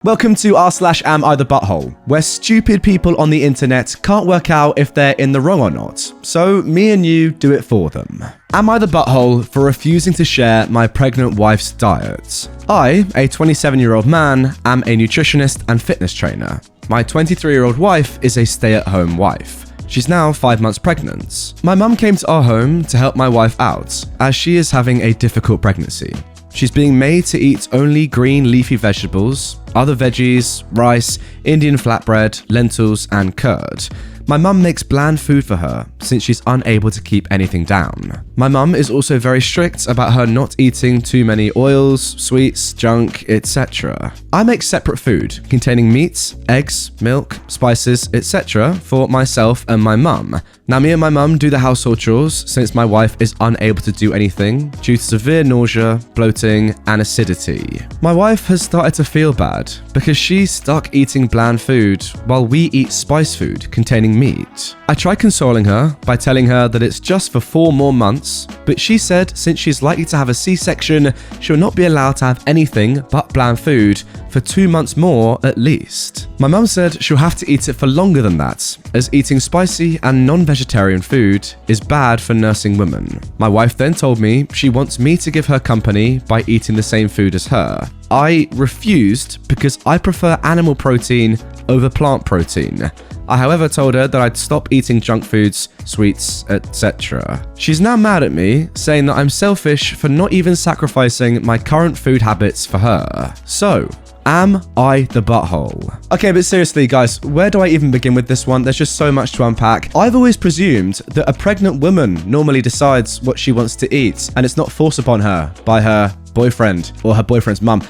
Welcome to r/am I the butthole, where stupid people on the internet can't work out if they're in the wrong or not, so me and you do it for them. Am I the butthole for refusing to share my pregnant wife's diet? I, a 27-year-old man, am a nutritionist and fitness trainer. My 23-year-old wife is a stay-at-home wife. She's now 5 months pregnant. My mum came to our home to help my wife out, as she is having a difficult pregnancy. She's being made to eat only green leafy vegetables, other veggies, rice, Indian flatbread, lentils, and curd. My mum makes bland food for her since she's unable to keep anything down. My mum is also very strict about her not eating too many oils, sweets, junk, etc. I make separate food containing meats, eggs, milk, spices, etc. for myself and my mum. Now me and my mum do the household chores since my wife is unable to do anything due to severe nausea, bloating, and acidity. My wife has started to feel bad because she's stuck eating bland food while we eat spice food containing meat. I tried consoling her by telling her that it's just for 4 more months, but she said since she's likely to have a C-section, she'll not be allowed to have anything but bland food for 2 months more at least. My mum said she'll have to eat it for longer than that, as eating spicy and non-vegetarian food is bad for nursing women. My wife then told me she wants me to give her company by eating the same food as her. I refused because I prefer animal protein over plant protein. I, however, told her that I'd stop eating junk foods, sweets, etc. She's now mad at me, saying that I'm selfish for not even sacrificing my current food habits for her. So, am I the butthole? Okay, but seriously, guys, where do I even begin with this one? There's just so much to unpack. I've always presumed that a pregnant woman normally decides what she wants to eat, and it's not forced upon her by her boyfriend or her boyfriend's mum.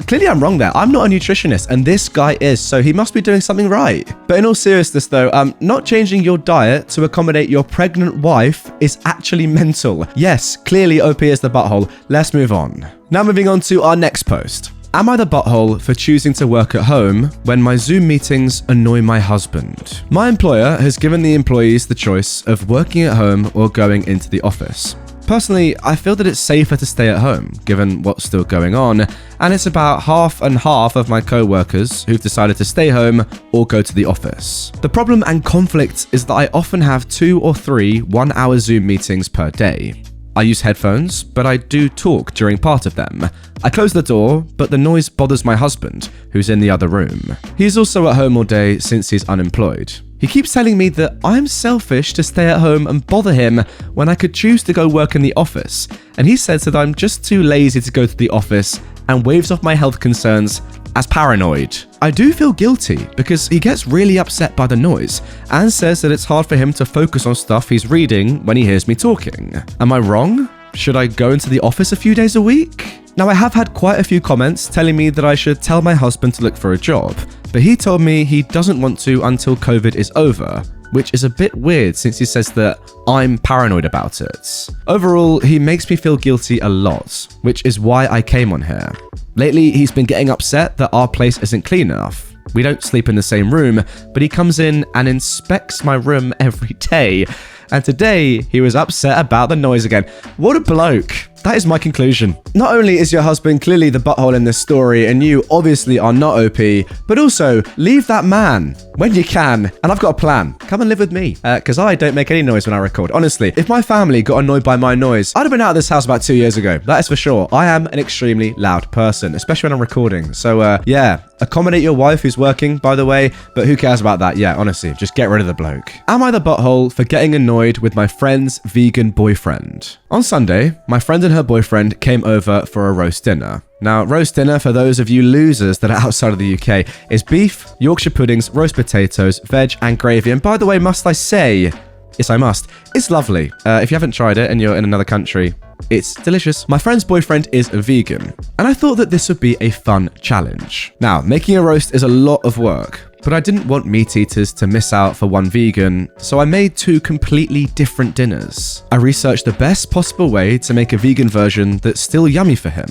Clearly I'm wrong there. I'm not a nutritionist and this guy is, so he must be doing something right. But in all seriousness though, not changing your diet to accommodate your pregnant wife is actually mental. Yes, clearly OP is the butthole. Let's move on. Now moving on to our next post. Am I the butthole for choosing to work at home when my Zoom meetings annoy my husband? My employer has given the employees the choice of working at home or going into the office. Personally, I feel that it's safer to stay at home, given what's still going on, and it's about half and half of my co-workers who've decided to stay home or go to the office. The problem and conflict is that I often have 2 or 3 one-hour Zoom meetings per day. I use headphones, but I do talk during part of them. I close the door, but the noise bothers my husband, who's in the other room. He's also at home all day since he's unemployed. He keeps telling me that I'm selfish to stay at home and bother him when I could choose to go work in the office, and he says that I'm just too lazy to go to the office and waves off my health concerns as paranoid. I do feel guilty because he gets really upset by the noise and says that it's hard for him to focus on stuff he's reading when he hears me talking. Am I wrong? Should I go into the office a few days a week? Now, I have had quite a few comments telling me that I should tell my husband to look for a job, but he told me he doesn't want to until COVID is over, which is a bit weird since he says that I'm paranoid about it. Overall, he makes me feel guilty a lot, which is why I came on here. Lately, he's been getting upset that our place isn't clean enough. We don't sleep in the same room, but he comes in and inspects my room every day. And today, he was upset about the noise again. What a bloke. That is my conclusion. Not only is your husband clearly the butthole in this story, and you obviously are not OP, but also leave that man when you can. And I've got a plan. Come and live with me, because I don't make any noise when I record. Honestly, if my family got annoyed by my noise, I'd have been out of this house about 2 years ago. That is for sure. I am an extremely loud person, especially when I'm recording. So yeah, accommodate your wife who's working, by the way, but who cares about that? Yeah, honestly, just get rid of the bloke. Am I the butthole for getting annoyed with my friend's vegan boyfriend? On Sunday, my friend and her boyfriend came over for a roast dinner. Now, roast dinner, for those of you losers that are outside of the UK, is beef, Yorkshire puddings, roast potatoes, veg, and gravy. And by the way, must I say, yes, I must, it's lovely. If you haven't tried it and you're in another country, it's delicious. My friend's boyfriend is a vegan, and I thought that this would be a fun challenge. Now, making a roast is a lot of work, but I didn't want meat eaters to miss out for one vegan, so I made 2 completely different dinners. I researched the best possible way to make a vegan version that's still yummy for him.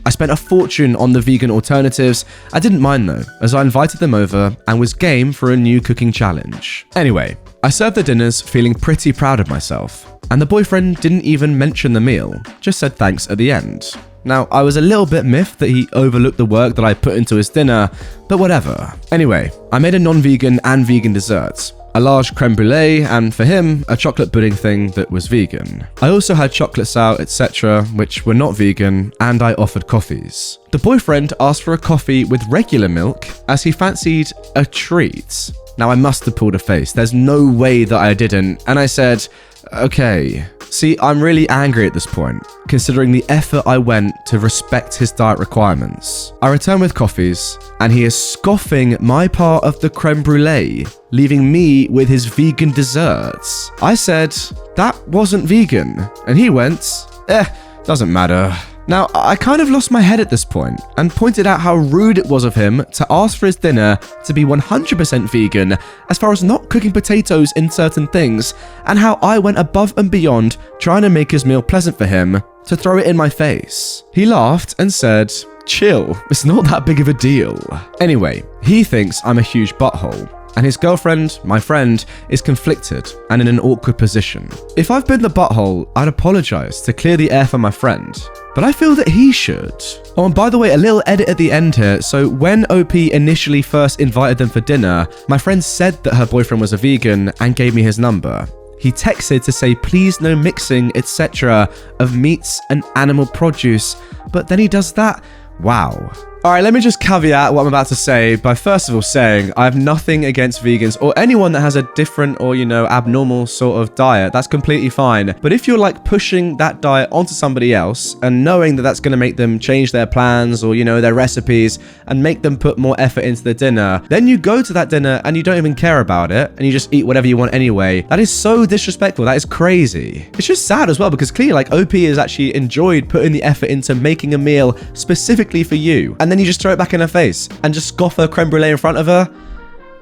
I spent a fortune on the vegan alternatives. I didn't mind though, as I invited them over and was game for a new cooking challenge. Anyway, I served the dinners feeling pretty proud of myself, and the boyfriend didn't even mention the meal, just said thanks at the end. Now, I was a little bit miffed that he overlooked the work that I put into his dinner, but whatever. Anyway, I made a non-vegan and vegan dessert. A large creme brulee, and for him, a chocolate pudding thing that was vegan. I also had chocolate sour, etc., which were not vegan, and I offered coffees. The boyfriend asked for a coffee with regular milk, as he fancied a treat. Now, I must have pulled a face. There's no way that I didn't, and I said, okay. See, I'm really angry at this point, considering the effort I went to respect his diet requirements. I return with coffees, and he is scoffing my part of the creme brulee, leaving me with his vegan desserts. I said, that wasn't vegan, and he went, doesn't matter. Now, I kind of lost my head at this point and pointed out how rude it was of him to ask for his dinner to be 100% vegan as far as not cooking potatoes in certain things, and how I went above and beyond trying to make his meal pleasant for him to throw it in my face. He laughed and said, chill, it's not that big of a deal. Anyway, he thinks I'm a huge butthole, and his girlfriend, my friend, is conflicted and in an awkward position. If I've been the butthole, I'd apologize to clear the air for my friend, but I feel that he should. Oh, and by the way, a little edit at the end here. So when OP initially first invited them for dinner, my friend said that her boyfriend was a vegan and gave me his number. He texted to say please no mixing, etc. of meats and animal produce, but then he does that. Wow. Alright, let me just caveat what I'm about to say by first of all saying I have nothing against vegans or anyone that has a different or, abnormal sort of diet. That's completely fine. But if you're like pushing that diet onto somebody else and knowing that that's going to make them change their plans or, their recipes and make them put more effort into the dinner, then you go to that dinner and you don't even care about it and you just eat whatever you want anyway. That is so disrespectful. That is crazy. It's just sad as well because clearly like OP has actually enjoyed putting the effort into making a meal specifically for you. And then you just throw it back in her face and just scoff her creme brulee in front of her?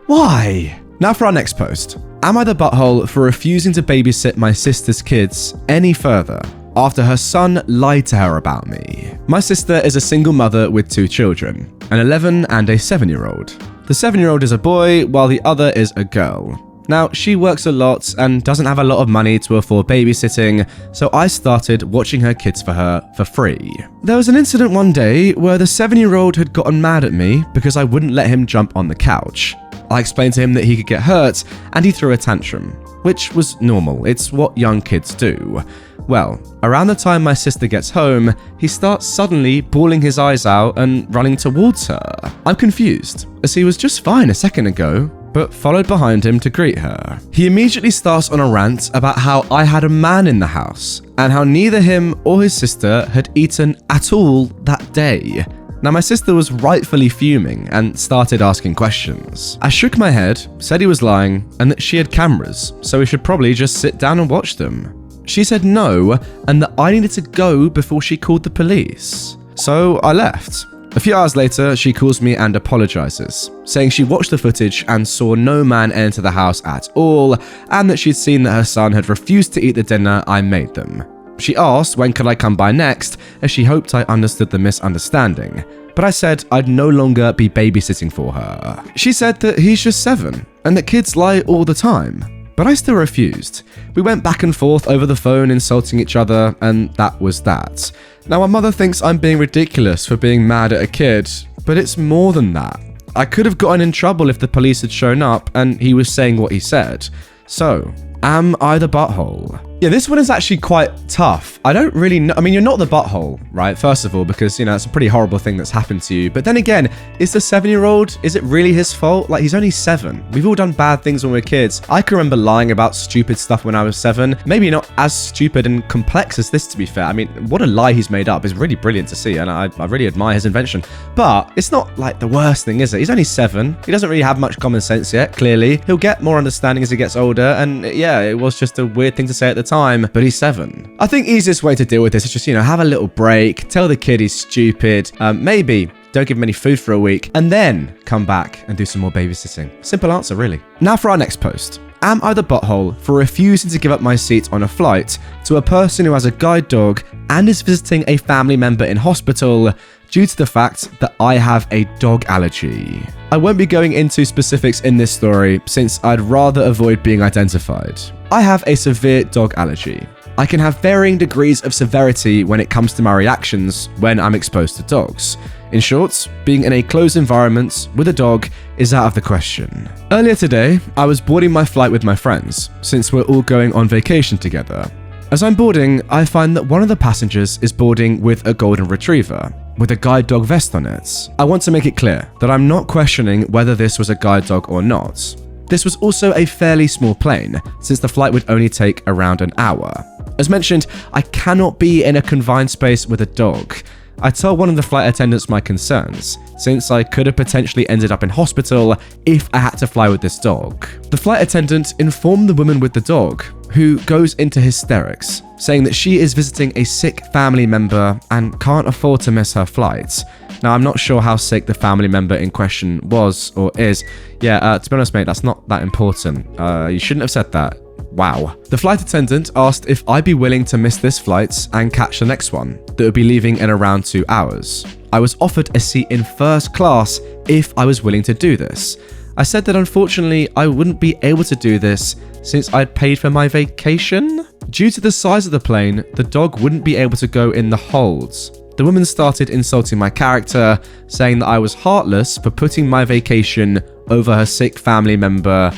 Why? Now for our next post. Am I the butthole for refusing to babysit my sister's kids any further after her son lied to her about me? My sister is a single mother with 2 children, an 11 and a 7-year-old. The 7-year-old is a boy while the other is a girl. Now, she works a lot and doesn't have a lot of money to afford babysitting, so I started watching her kids for her for free. There was an incident one day where the 7-year-old had gotten mad at me because I wouldn't let him jump on the couch. I explained to him that he could get hurt, and he threw a tantrum, which was normal. It's what young kids do. Well, around the time my sister gets home, he starts suddenly bawling his eyes out and running towards her. I'm confused, as he was just fine a second ago, but followed behind him to greet her. He immediately starts on a rant about how I had a man in the house and how neither him or his sister had eaten at all that day. Now my sister was rightfully fuming and started asking questions. I shook my head, said he was lying and that she had cameras, so we should probably just sit down and watch them. She said no and that I needed to go before she called the police. So I left. A few hours later, she calls me and apologizes, saying she watched the footage and saw no man enter the house at all, and that she'd seen that her son had refused to eat the dinner I made them. She asked when could I come by next, as she hoped I understood the misunderstanding, but I said I'd no longer be babysitting for her. She said that he's just 7, and that kids lie all the time. But I still refused. We went back and forth over the phone insulting each other, and that was that. Now my mother thinks I'm being ridiculous for being mad at a kid, but it's more than that. I could have gotten in trouble if the police had shown up and he was saying what he said. So, am I the butthole? Yeah, this one is actually quite tough. I don't really know. I mean, you're not the butthole, right? First of all, because, it's a pretty horrible thing that's happened to you. But then again, is the 7-year-old, is it really his fault? Like, he's only 7. We've all done bad things when we're kids. I can remember lying about stupid stuff when I was 7. Maybe not as stupid and complex as this, to be fair. I mean, what a lie he's made up is really brilliant to see, and I really admire his invention. But it's not like the worst thing, is it? He's only 7. He doesn't really have much common sense yet, clearly. He'll get more understanding as he gets older, and yeah, it was just a weird thing to say at the time, but he's 7. I think easiest way to deal with this is just, have a little break, tell the kid he's stupid, maybe don't give him any food for a week, and then come back and do some more babysitting. Simple answer, really. Now for our next post. Am I the butthole for refusing to give up my seat on a flight to a person who has a guide dog and is visiting a family member in hospital due to the fact that I have a dog allergy? I won't be going into specifics in this story since I'd rather avoid being identified. I have a severe dog allergy. I can have varying degrees of severity when it comes to my reactions when I'm exposed to dogs. In short, being in a closed environment with a dog is out of the question. Earlier today, I was boarding my flight with my friends, since we're all going on vacation together. As I'm boarding, I find that one of the passengers is boarding with a golden retriever, with a guide dog vest on it. I want to make it clear that I'm not questioning whether this was a guide dog or not. This was also a fairly small plane, since the flight would only take around an hour. As mentioned, I cannot be in a confined space with a dog. I told one of the flight attendants my concerns, since I could have potentially ended up in hospital if I had to fly with this dog. The flight attendant informed the woman with the dog, who goes into hysterics, saying that she is visiting a sick family member and can't afford to miss her flight. Now, I'm not sure how sick the family member in question was or is. Yeah, to be honest, mate, that's not that important. You shouldn't have said that. Wow. The flight attendant asked if I'd be willing to miss this flight and catch the next one that would be leaving in around 2 hours. I was offered a seat in first class if I was willing to do this. I said that unfortunately I wouldn't be able to do this since I'd paid for my vacation. Due to the size of the plane, the dog wouldn't be able to go in the holds. The woman started insulting my character, saying that I was heartless for putting my vacation over her sick family member.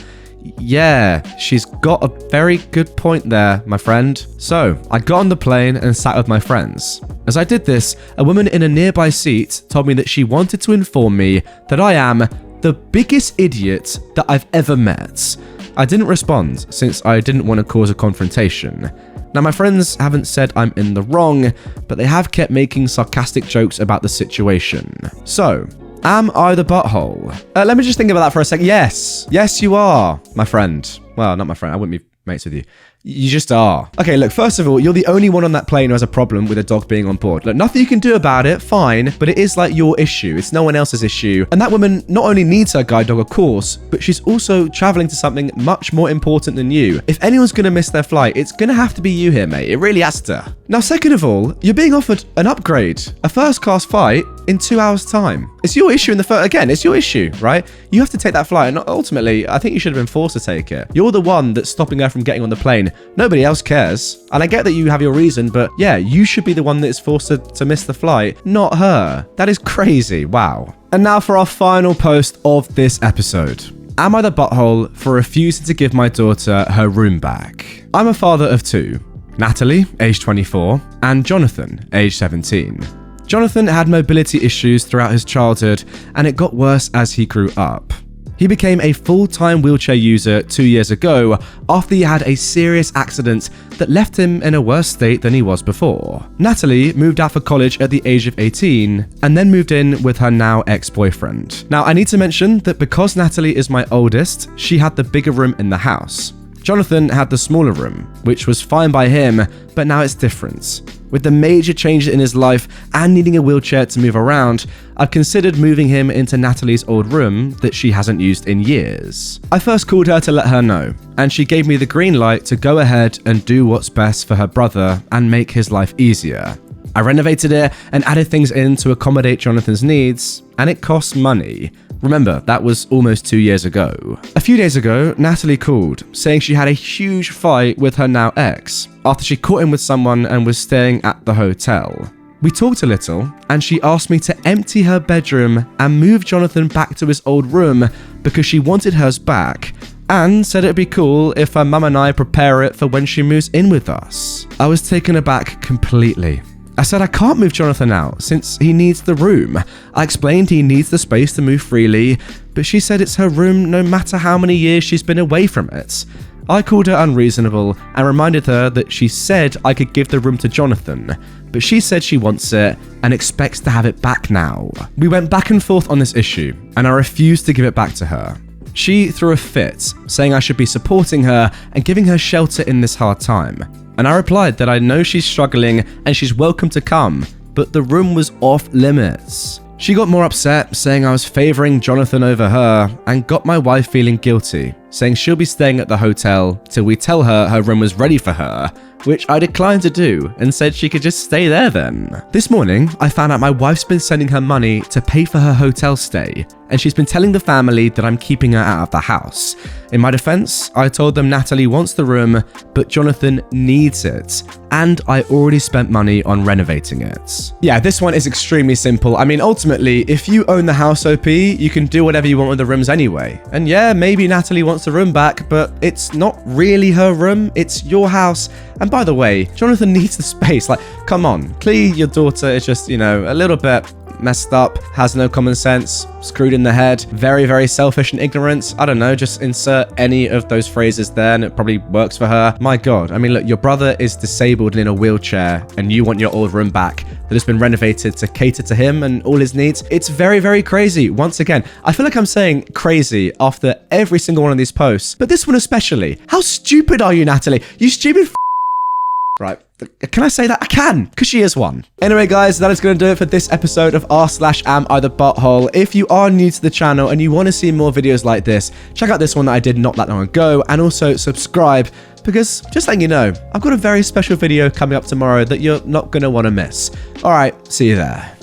Yeah, she's got a very good point there, my friend. So, I got on the plane and sat with my friends. As I did this, a woman in a nearby seat told me that she wanted to inform me that I am the biggest idiot that I've ever met. I didn't respond, since I didn't want to cause a confrontation. Now, my friends haven't said I'm in the wrong, but they have kept making sarcastic jokes about the situation. So, am I the butthole? Let me just think about that for a second. Yes, you are, my friend. Well, not my friend. I wouldn't be mates with you. You just are. Okay, look, first of all, you're the only one on that plane who has a problem with a dog being on board. Look, nothing you can do about it, fine, but it is like your issue. It's no one else's issue. And that woman not only needs her guide dog, of course, but she's also traveling to something much more important than you. If anyone's gonna miss their flight, it's gonna have to be you here, mate. It really has to. Now, second of all, you're being offered an upgrade, a first class flight in 2 hours' time. It's your issue in the first, again, it's your issue, right? You have to take that flight, and ultimately, I think you should have been forced to take it. You're the one that's stopping her from getting on the plane. Nobody else cares. And I get that you have your reason, but yeah, you should be the one that is forced to miss the flight, not her. That is crazy. Wow. And now for our final post of this episode. Am I the butthole for refusing to give my daughter her room back? I'm a father of two. Natalie, age 24, and Jonathan, age 17. Jonathan had mobility issues throughout his childhood, and it got worse as he grew up. He became a full-time wheelchair user 2 years ago after he had a serious accident that left him in a worse state than he was before. Natalie moved out for college at the age of 18 and then moved in with her now ex-boyfriend. Now, I need to mention that because Natalie is my oldest, she had the bigger room in the house. Jonathan had the smaller room, which was fine by him, but now it's different. With the major changes in his life and needing a wheelchair to move around, I've considered moving him into Natalie's old room that she hasn't used in years. I first called her to let her know, and she gave me the green light to go ahead and do what's best for her brother and make his life easier. I renovated it and added things in to accommodate Jonathan's needs, and it costs money. Remember, that was almost 2 years ago. A few days ago, Natalie called, saying she had a huge fight with her now ex, after she caught him with someone and was staying at the hotel. We talked a little, and she asked me to empty her bedroom and move Jonathan back to his old room because she wanted hers back, and said it'd be cool if her mum and I prepare it for when she moves in with us. I was taken aback completely. I said I can't move Jonathan out since he needs the room. I explained he needs the space to move freely, but she said it's her room no matter how many years she's been away from it. I called her unreasonable and reminded her that she said I could give the room to Jonathan, but she said she wants it and expects to have it back now. We went back and forth on this issue, and I refused to give it back to her. She threw a fit, saying I should be supporting her and giving her shelter in this hard time. And I replied that I know she's struggling and she's welcome to come, but the room was off limits. She got more upset, saying I was favouring Jonathan over her, and got my wife feeling guilty, saying she'll be staying at the hotel till we tell her her room was ready for her, which I declined to do and said she could just stay there then. This morning, I found out my wife's been sending her money to pay for her hotel stay, and she's been telling the family that I'm keeping her out of the house. In my defense, I told them Natalie wants the room, but Jonathan needs it, and I already spent money on renovating it. Yeah, this one is extremely simple. I mean, ultimately, if you own the house, OP, you can do whatever you want with the rooms anyway. And yeah, maybe Natalie wants the room back, but it's not really her room, it's your house. And by the way, Jonathan needs the space. Like, come on, clearly your daughter is just, you know, a little bit messed up, has no common sense, screwed in the head, very, very selfish and ignorant. I don't know, just insert any of those phrases there and it probably works for her. My God, I mean, look, your brother is disabled and in a wheelchair and you want your old room back that has been renovated to cater to him and all his needs. It's very, very crazy. Once again, I feel like I'm saying crazy after every single one of these posts, but this one especially. How stupid are you, Natalie? You stupid Right. Can I say that? I can, because she is one. Anyway, guys, that is going to do it for this episode of r/am I the butthole. If you are new to the channel and you want to see more videos like this, check out this one that I did not that long ago, and also subscribe, because just letting you know, I've got a very special video coming up tomorrow that you're not going to want to miss. All right, see you there.